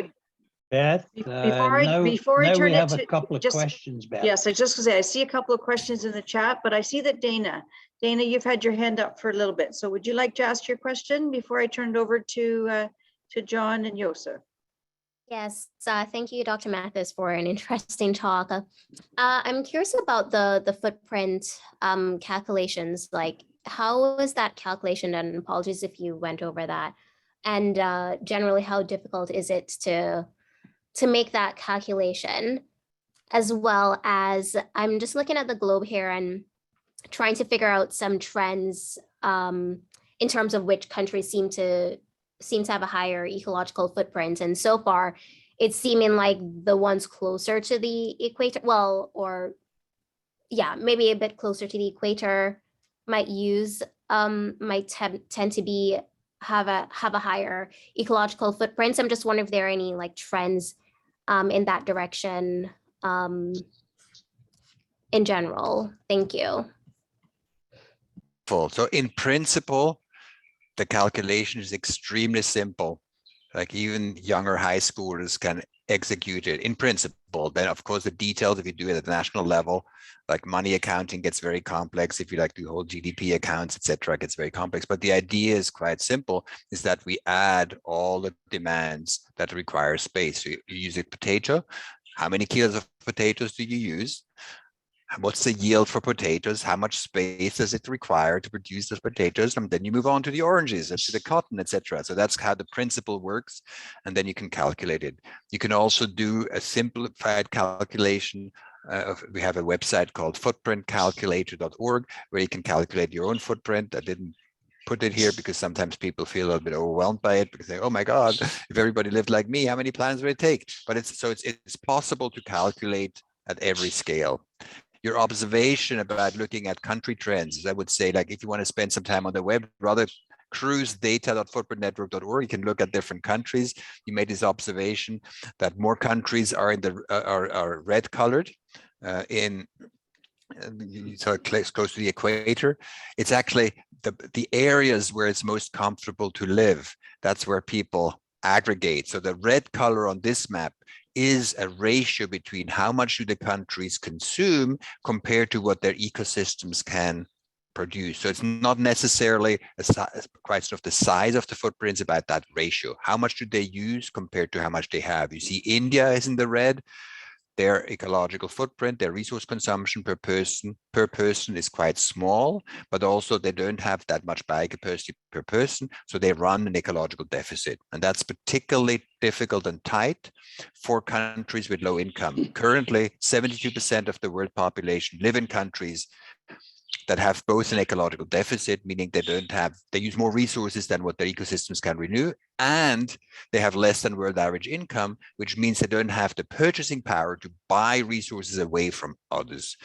E: Beth,
B: Before I
E: now
B: turn
E: we
B: it
E: have a
B: to-
E: couple of
B: just-
E: questions, Beth.
B: Yes, I just was say, I see a couple of questions in the chat, but I see that Dana, you've had your hand up for a little bit. So would you like to ask your question before I turn it over to John and Joseph?
G: Yes, thank you, Dr. Mathis, for an interesting talk. I'm curious about the footprint calculations. Like, how is that calculation done? Apologies if you went over that. And generally, how difficult is it to make that calculation? As well as, I'm just looking at the globe here and trying to figure out some trends in terms of which countries seem to have a higher ecological footprint. And so far, it's seeming like the ones closer to the equator, well, or yeah, maybe a bit closer to the equator might tend to have a higher ecological footprint. So I'm just wondering if there are any like trends in that direction in general. Thank you.
A: So in principle, the calculation is extremely simple. Like even younger high schoolers can execute it in principle. Then of course the details, if you do it at the national level, like money accounting gets very complex. If you like to hold GDP accounts, etc., gets very complex. But the idea is quite simple, is that we add all the demands that require space. So you use a potato. How many kilos of potatoes do you use? What's the yield for potatoes? How much space does it require to produce those potatoes? And then you move on to the oranges, to the cotton, etc. So that's how the principle works. And then you can calculate it. You can also do a simplified calculation. We have a website called footprintcalculator.org where you can calculate your own footprint. I didn't put it here because sometimes people feel a little bit overwhelmed by it because they, oh my God, if everybody lived like me, how many plants would it take? But it's possible to calculate at every scale. Your observation about looking at country trends, I would say, like if you want to spend some time on the web, rather cruise data.footprintnetwork.org. You can look at different countries. You made this observation that more countries are in the are red colored so close to the equator. It's actually the areas where it's most comfortable to live. That's where people aggregate. So the red color on this map is a ratio between how much do the countries consume compared to what their ecosystems can produce. So it's not necessarily a question of the size of the footprint, it's about that ratio. How much do they use compared to how much they have? You see India is in the red. Their ecological footprint, their resource consumption per person is quite small, but also they don't have that much biocapacity per person, so they run an ecological deficit. And that's particularly difficult and tight for countries with low income. Currently, 72% of the world population live in countries that have both an ecological deficit, meaning they use more resources than what their ecosystems can renew, and they have less than world average income, which means they don't have the purchasing power to buy resources away from others.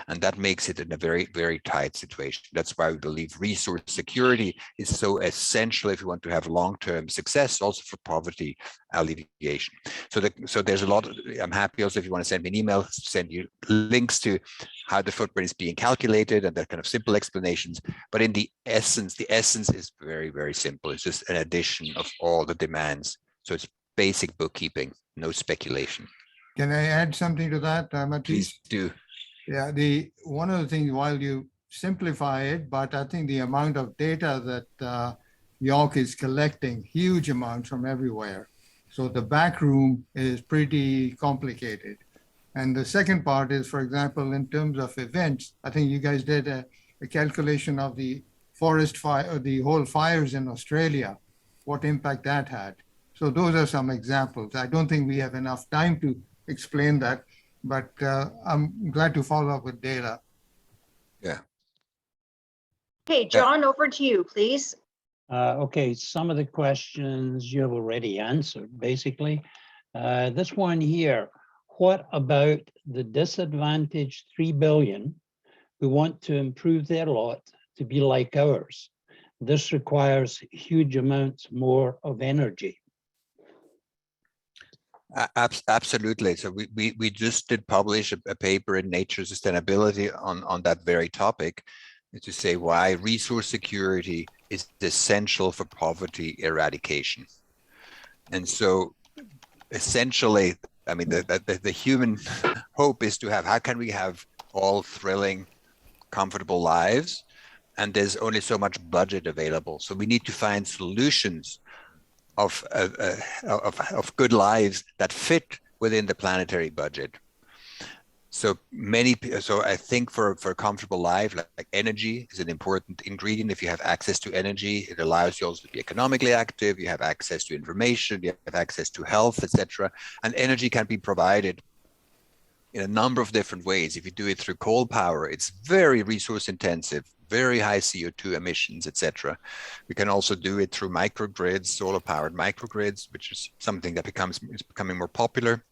A: And that makes it in a very, very tight situation. That's why we believe resource security is so essential if you want to have long-term success, also for poverty alleviation. So there's a lot. I'm happy also if you want to send me an email, send you links to how the footprint is being calculated and that kind of simple explanations. But in the essence is very, very simple. It's just an addition of all the demands. So it's basic bookkeeping, no speculation.
C: Can I add something to that, Mathis?
A: Please do.
C: Yeah, one of the things, while you simplify it, but I think the amount of data that York is collecting, huge amounts from everywhere. So the back room is pretty complicated. And the second part is, for example, in terms of events, I think you guys did a calculation of the forest fire, or the whole fires in Australia, what impact that had. So those are some examples. I don't think we have enough time to explain that, but I'm glad to follow up with data.
A: Yeah.
B: Okay, John, over to you, please.
E: Okay, some of the questions you have already answered, basically. This one here, what about the disadvantaged 3 billion who want to improve their lot to be like ours? This requires huge amounts more of energy.
A: Absolutely. So we just did publish a paper in Nature Sustainability on that very topic, to say why resource security is essential for poverty eradication. And so essentially, I mean, the human hope is to have, how can we have all thrilling, comfortable lives? And there's only so much budget available. So we need to find solutions of good lives that fit within the planetary budget. So I think for a comfortable life, like energy is an important ingredient. If you have access to energy, it allows you also to be economically active. You have access to information, you have access to health, etc. And energy can be provided in a number of different ways. If you do it through coal power, it's very resource intensive, very high CO2 emissions, etc. We can also do it through microgrids, solar powered microgrids, which is something that is becoming more popular,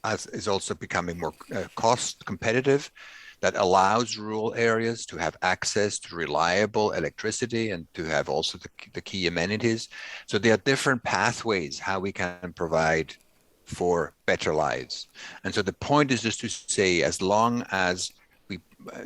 A: as is also becoming more cost competitive, that allows rural areas to have access to reliable electricity and to have also the key amenities. So there are different pathways how we can provide for better lives. And so the point is just to say, as long as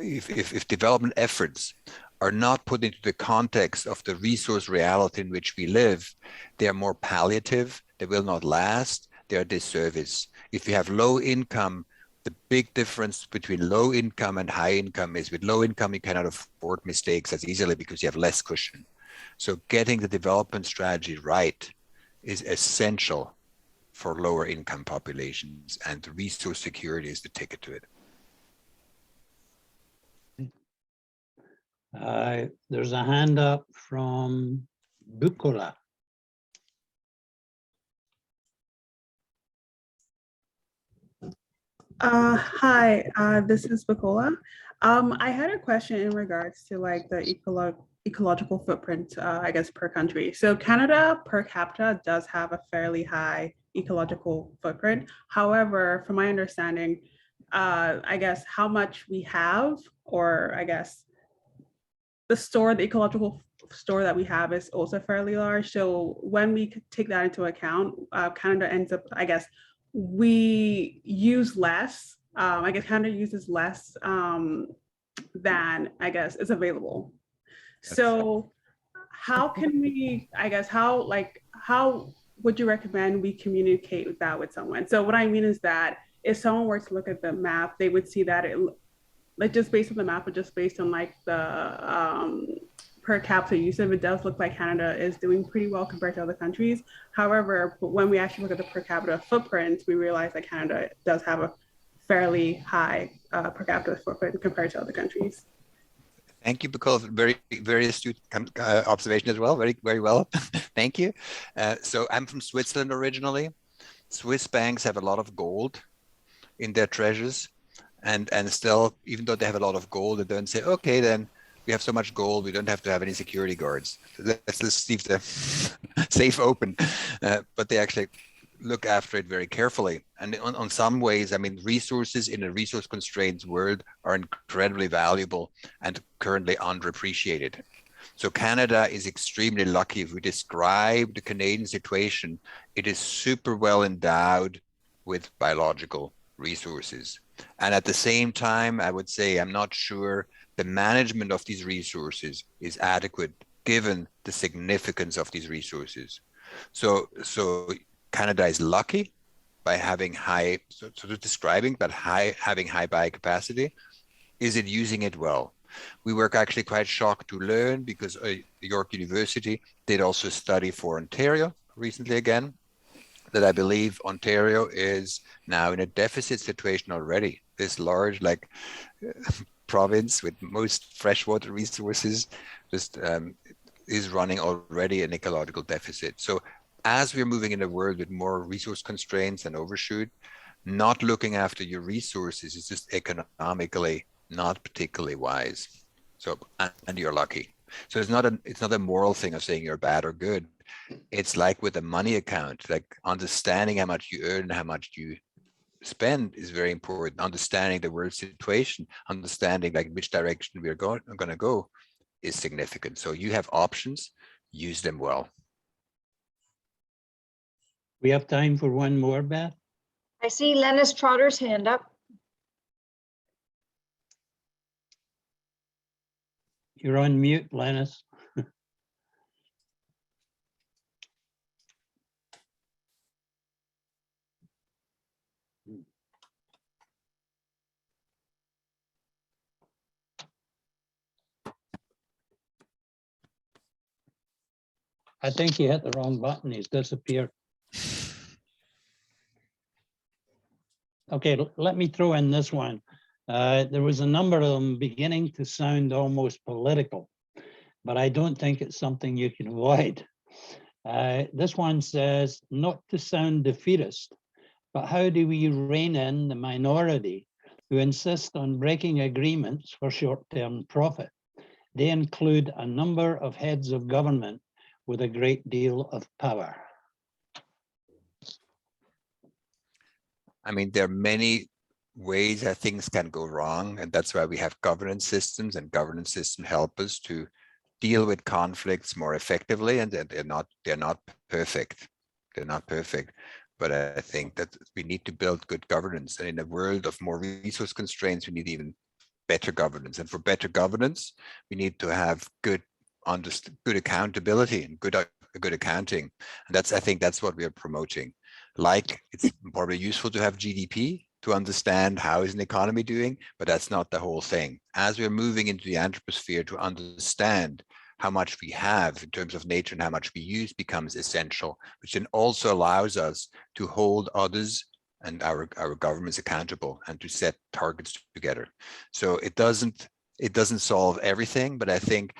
A: if development efforts are not put into the context of the resource reality in which we live, they are more palliative, they will not last, they are disservice. If you have low income, the big difference between low income and high income is with low income, you cannot afford mistakes as easily because you have less cushion. So getting the development strategy right is essential for lower income populations, and the resource security is the ticket to it.
E: There's a hand up from Bukola.
I: Hi, this is Bacola. I had a question in regards to like the ecological footprint, I guess, per country. So Canada per capita does have a fairly high ecological footprint. However, from my understanding, I guess how much we have, or I guess the ecological store that we have is also fairly large. So when we take that into account, Canada ends up, I guess, we use less. I guess Canada uses less than I guess is available. So how can we, I guess, how would you recommend we communicate that with someone? So what I mean is that if someone were to look at the map, they would see that it, like just based on the map, or just based on like the per capita usage, it does look like Canada is doing pretty well compared to other countries. However, when we actually look at the per capita footprint, we realize that Canada does have a fairly high per capita footprint compared to other countries.
A: Thank you, because very, very astute observation as well. Very, very well. Thank you. So I'm from Switzerland originally. Swiss banks have a lot of gold in their treasures, and still, even though they have a lot of gold, they don't say, okay, then we have so much gold, we don't have to have any security guards. Let's just leave the safe open. But they actually look after it very carefully. And on some ways, I mean, resources in a resource constrained world are incredibly valuable and currently underappreciated. So Canada is extremely lucky. If we describe the Canadian situation, it is super well endowed with biological resources. And at the same time, I would say, I'm not sure the management of these resources is adequate given the significance of these resources. So Canada is lucky by having high, sort of describing, but having high biocapacity. Is it using it well? We were actually quite shocked to learn because York University did also a study for Ontario recently again, that I believe Ontario is now in a deficit situation already. This large province with most freshwater resources just is running already an ecological deficit. So as we're moving in a world with more resource constraints and overshoot, not looking after your resources is just economically not particularly wise. So, and you're lucky. So it's not a moral thing of saying you're bad or good. It's like with a money account, like understanding how much you earn and how much you spend is very important. Understanding the world situation, understanding like which direction we're going to go is significant. So you have options, use them well.
E: We have time for one more, Beth.
B: I see Lennis Trotter's hand up.
E: You're on mute, Lennis. I think he hit the wrong button. He's disappeared. Okay, let me throw in this one. There was a number of them beginning to sound almost political, but I don't think it's something you can avoid. This one says, not to sound defeatist, but how do we rein in the minority who insist on breaking agreements for short-term profit? They include a number of heads of government with a great deal of power.
A: I mean, there are many ways that things can go wrong, and that's why we have governance systems, and governance systems help us to deal with conflicts more effectively. And they're not perfect. They're not perfect, but I think that we need to build good governance. And in a world of more resource constraints, we need even better governance. And for better governance, we need to have good accountability and good accounting. And I think that's what we are promoting. Like, it's probably useful to have GDP to understand how is an economy doing, but that's not the whole thing. As we're moving into the anthroposphere, to understand how much we have in terms of nature and how much we use becomes essential, which then also allows us to hold others and our governments accountable and to set targets together. So it doesn't solve everything, but I think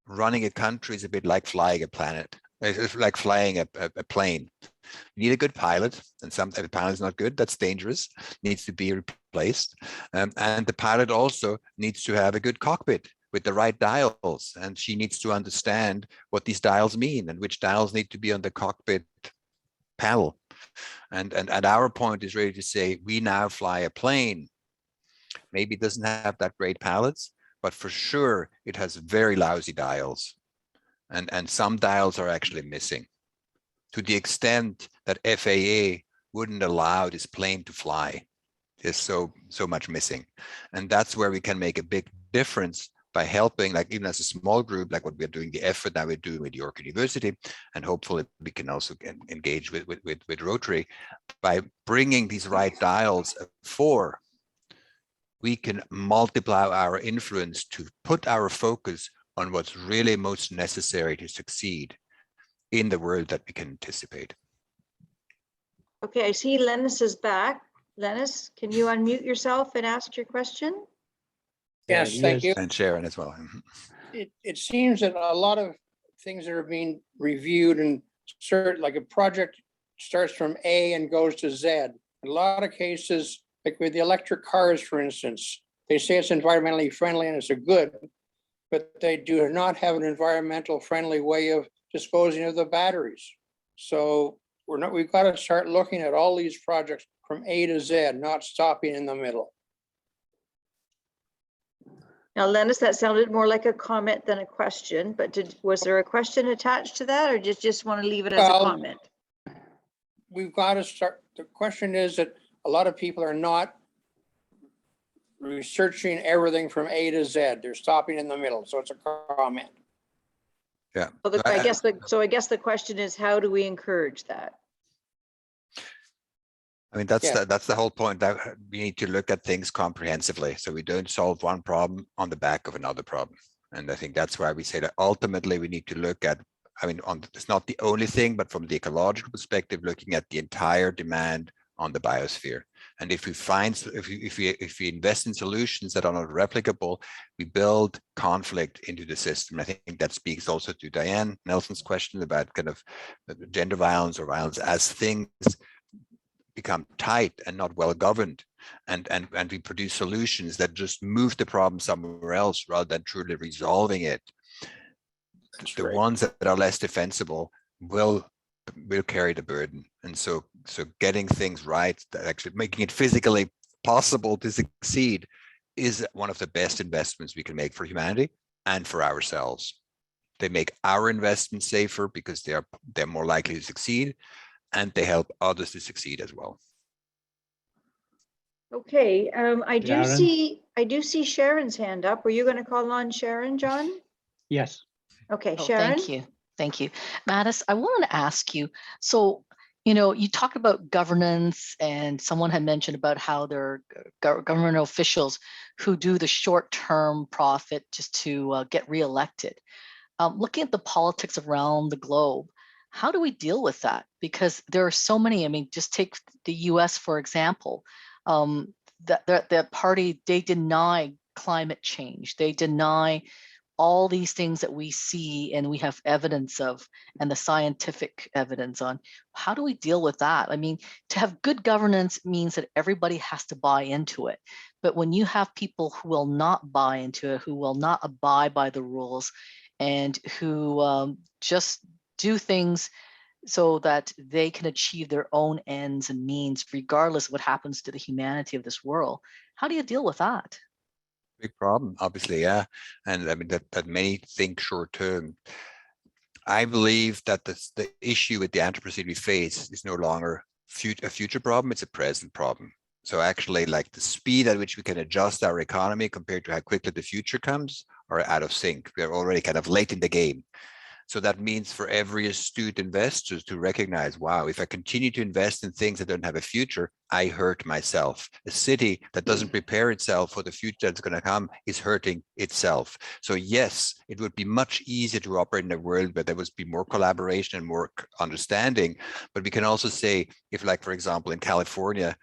A: running a country is a bit like flying a planet. It's like flying a plane. You need a good pilot, and sometimes the pilot is not good. That's dangerous. Needs to be replaced, and the pilot also needs to have a good cockpit with the right dials, and she needs to understand what these dials mean and which dials need to be on the cockpit panel. And our point is really to say we now fly a plane. Maybe it doesn't have that great pilots, but for sure it has very lousy dials. And some dials are actually missing to the extent that FAA wouldn't allow this plane to fly. There's so much missing. And that's where we can make a big difference by helping, like even as a small group, like what we're doing, the effort that we're doing with York University, and hopefully we can also engage with Rotary by bringing these right dials for. We can multiply our influence to put our focus on what's really most necessary to succeed in the world that we can anticipate.
B: Okay, I see Lennis is back. Lennis, can you unmute yourself and ask your question?
J: Yes, thank you.
A: And Sharon as well.
J: It seems that a lot of things that are being reviewed and certain, like a project starts from A and goes to Z. In a lot of cases, like with the electric cars, for instance, they say it's environmentally friendly and it's a good, but they do not have an environmental friendly way of disposing of the batteries. So we've got to start looking at all these projects from A to Z, not stopping in the middle.
B: Now, Lennis, that sounded more like a comment than a question, but was there a question attached to that, or just want to leave it as a comment?
J: We've got to start. The question is that a lot of people are not researching everything from A to Z. They're stopping in the middle. So it's a comment.
A: Yeah.
B: So I guess the question is, how do we encourage that?
A: I mean, that's the whole point, that we need to look at things comprehensively. So we don't solve one problem on the back of another problem. And I think that's why we say that ultimately we need to look at, I mean, it's not the only thing, but from the ecological perspective, looking at the entire demand on the biosphere. And if we invest in solutions that are not replicable, we build conflict into the system. I think that speaks also to Diane Nelson's question about kind of gender violence or violence as things become tight and not well governed, and we produce solutions that just move the problem somewhere else rather than truly resolving it. That's the right. Ones that are less defensible will carry the burden. And so getting things right, that actually making it physically possible to succeed, is one of the best investments we can make for humanity and for ourselves. They make our investments safer because they're more likely to succeed, and they help others to succeed as well.
B: Okay, I do see Sharon's hand up. Were you going to call on Sharon, John?
E: Yes.
B: Okay,
K: Oh,
B: Sharon.
K: Thank you. Mathis, I wanted to ask you, so, you talked about governance, and someone had mentioned about how there are government officials who do the short-term profit just to get reelected. Looking at the politics around the globe, how do we deal with that? Because there are so many, I mean, just take the US, for example, that party, they deny climate change. They deny all these things that we see and we have evidence of, and the scientific evidence on. How do we deal with that? I mean, to have good governance means that everybody has to buy into it. But when you have people who will not buy into it, who will not abide by the rules, and who just do things so that they can achieve their own ends and means, regardless of what happens to the humanity of this world, how do you deal with that?
A: Big problem, obviously, yeah. And I mean, that many think short term. I believe that the issue with the Anthropocene we face is no longer a future problem, it's a present problem. So actually, like, the speed at which we can adjust our economy compared to how quickly the future comes are out of sync. We're already kind of late in the game. So that means for every astute investor to recognize, wow, if I continue to invest in things that don't have a future, I hurt myself. A city that doesn't prepare itself for the future that's going to come is hurting itself. So yes, it would be much easier to operate in a world where there would be more collaboration and more understanding. But we can also say, if, like, for example, in California,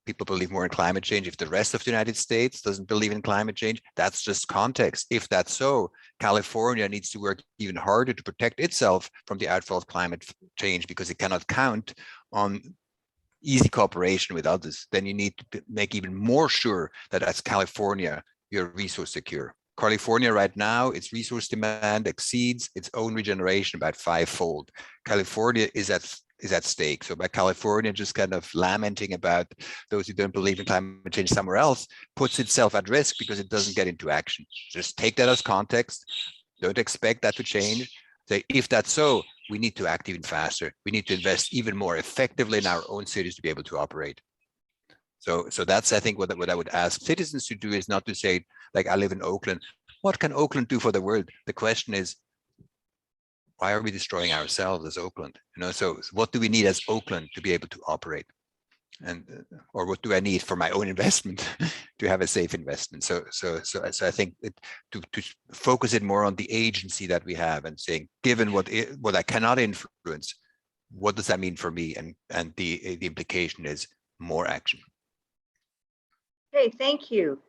A: people believe more in climate change, if the rest of the United States doesn't believe in climate change, that's just context. If that's so, California needs to work even harder to protect itself from the outfall of climate change, because it cannot count on easy cooperation with others. Then you need to make even more sure that as California, you're resource secure. California right now, its resource demand exceeds its own regeneration about 5-fold. California is at stake. So by California just kind of lamenting about those who don't believe in climate change somewhere else, puts itself at risk because it doesn't get into action. Just take that as context. Don't expect that to change. Say, if that's so, we need to act even faster. We need to invest even more effectively in our own cities to be able to operate. So that's, I think, what I would ask citizens to do, is not to say, like, I live in Oakland, what can Oakland do for the world? The question is, why are we destroying ourselves as Oakland? So what do we need as Oakland to be able to operate? And or what do I need for my own investment to have a safe investment? So I think to focus it more on the agency that we have, and saying, given what I cannot influence, what does that mean for me? And the implication is more action.
B: Okay, thank you.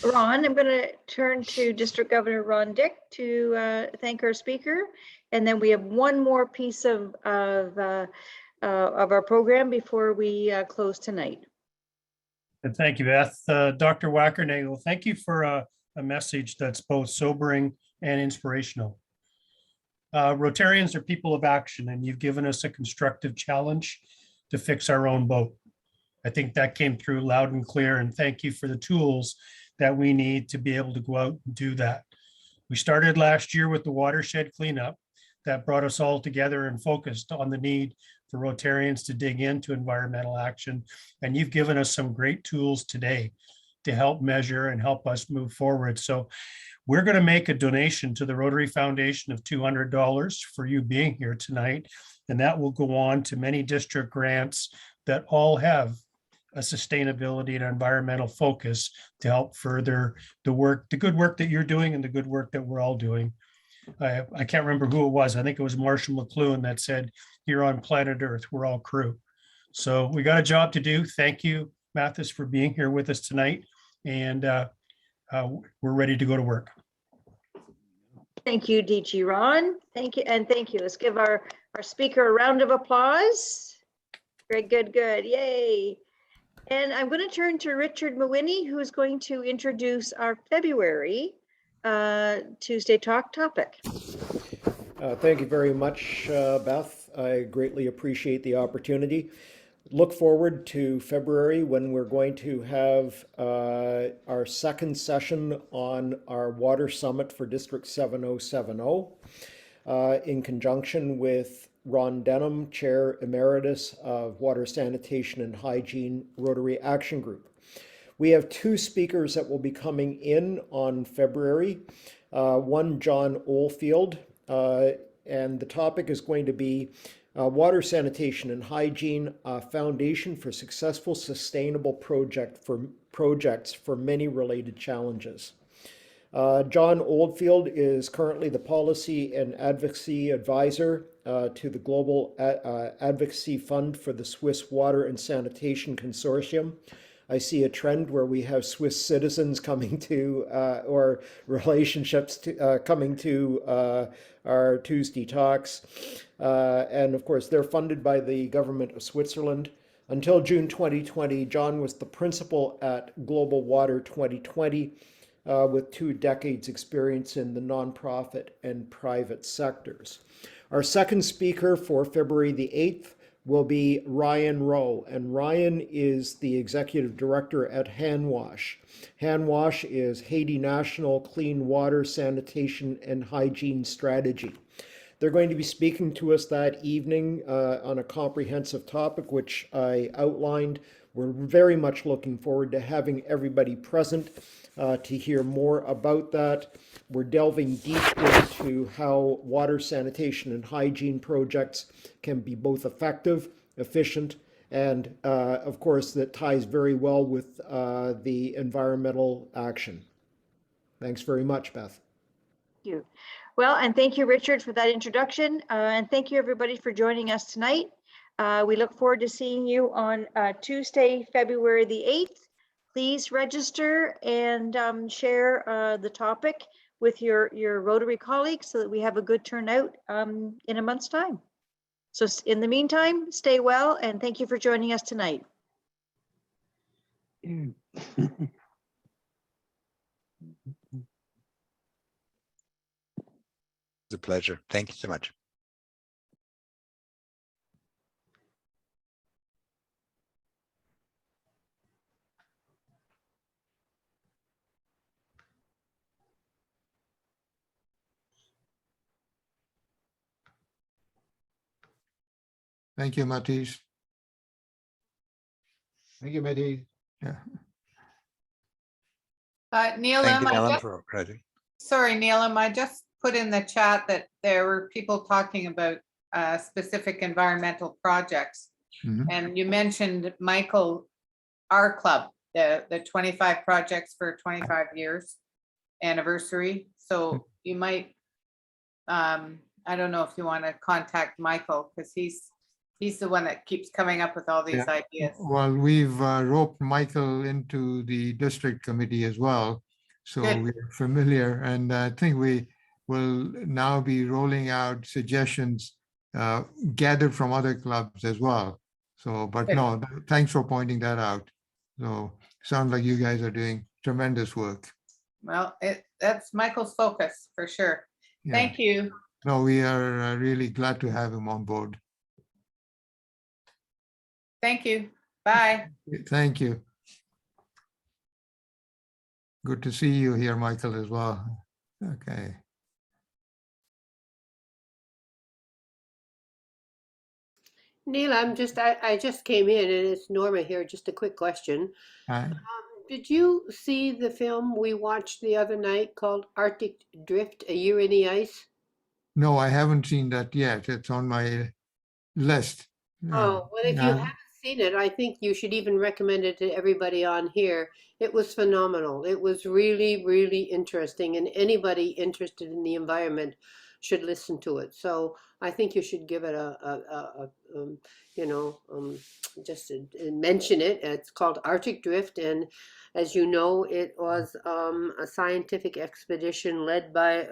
B: Ron, I'm going to turn to District Governor Ron Dick to thank our speaker. And then we have one more piece of our program before we close tonight.
F: And thank you, Beth. Dr. Wackernagel, thank you for a message that's both sobering and inspirational. Rotarians are people of action, and you've given us a constructive challenge to fix our own boat. I think that came through loud and clear, and thank you for the tools that we need to be able to go out and do that. We started last year with the watershed cleanup that brought us all together and focused on the need for Rotarians to dig into environmental action. And you've given us some great tools today to help measure and help us move forward. So we're going to make a donation to the Rotary Foundation of $200 for you being here tonight. And that will go on to many district grants that all have a sustainability and environmental focus to help further the work, the good work that you're doing and the good work that we're all doing. I can't remember who it was. I think it was Marshall McLuhan that said, here on planet Earth, we're all crew. So we got a job to do. Thank you, Mathis, for being here with us tonight. And we're ready to go to work.
B: Thank you, DG Ron. Thank you. And thank you. Let's give our speaker a round of applause. Great, good, good. Yay. And I'm going to turn to Richard Mawhinney, who is going to introduce our February Tuesday Talk topic.
L: Thank you very much, Beth. I greatly appreciate the opportunity. Look forward to February when we're going to have our second session on our Water Summit for District 7070 in conjunction with Ron Denham, Chair Emeritus of Water Sanitation and Hygiene Rotary Action Group. We have two speakers that will be coming in on February. One, John Oldfield, and the topic is going to be Water Sanitation and Hygiene, Foundation for Successful Sustainable Projects for Many Related Challenges. John Oldfield is currently the Policy and Advocacy Advisor to the Global Advocacy Fund for the Swiss Water and Sanitation Consortium. I see a trend where we have Swiss citizens coming to, or relationships to, coming to our Tuesday talks. And of course, they're funded by the government of Switzerland. Until June 2020, John was the principal at Global Water 2020 with 2 decades experience in the nonprofit and private sectors. Our second speaker for February the 8th will be Ryan Rowe, and Ryan is the executive director at Handwash. Handwash is Haiti National Clean Water Sanitation and Hygiene Strategy. They're going to be speaking to us that evening on a comprehensive topic, which I outlined. We're very much looking forward to having everybody present to hear more about that. We're delving deep into how water sanitation and hygiene projects can be both effective, efficient, and of course that ties very well with the environmental action. Thanks very much, Beth.
B: Thank you. Well, and thank you, Richard, for that introduction. And thank you, everybody, for joining us tonight. We look forward to seeing you on Tuesday, February the 8th. Please register and share the topic with your Rotary colleagues so that we have a good turnout in a month's time. So in the meantime, stay well, and thank you for joining us tonight.
A: It's a pleasure. Thank you so much.
C: Thank you, Mathis.
M: Thank you, Mehdi.
C: Yeah.
A: Thank you,
N: Nilam,
A: for writing.
N: sorry, Nilam, I just put in the chat that there were people talking about specific environmental projects.
C: Mhm.
N: And you mentioned, Michael, our club, the 25 projects for 25 years anniversary. So you might, I don't know if you want to contact Michael, because he's the one that keeps coming up with all these ideas.
C: Well, we've roped Michael into the district committee as well. So
N: Good.
C: we're familiar, and I think we will now be rolling out suggestions gathered from other clubs as well. So, but
N: Good.
C: no, thanks for pointing that out. So sounds like you guys are doing tremendous work.
N: Well, that's Michael's focus for sure.
C: Yeah.
N: Thank you.
C: No, we are really glad to have him on board.
N: Thank you. Bye.
C: Thank you. Good to see you here, Michael, as well. Okay.
M: Neil, I just came in and it's Norma here. Just a quick question.
C: Hi.
M: Did you see the film we watched the other night called Arctic Drift, A Year in the Ice?
C: No, I haven't seen that yet. It's on my list.
M: Oh, well, if you haven't seen it, I think you should even recommend it to everybody on here. It was phenomenal. It was really, really interesting, and anybody interested in the environment should listen to it. So I think you should give it just mention it. It's called Arctic Drift, and as you know, it was a scientific expedition led by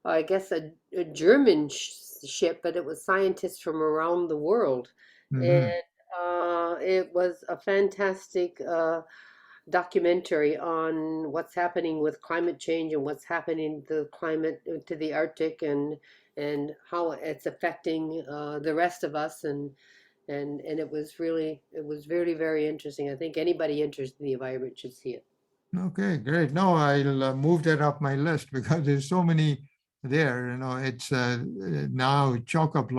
M: I guess a German ship, but it was scientists from around the world.
C: Mhm.
M: And it was a fantastic documentary on what's happening with climate change and what's happening to the climate, to the Arctic, and how it's affecting the rest of us. And it was very, very interesting. I think anybody interested in the environment should see it.
C: Okay, great. No, I'll move that up my list because there's so many there. It's now chock-a-block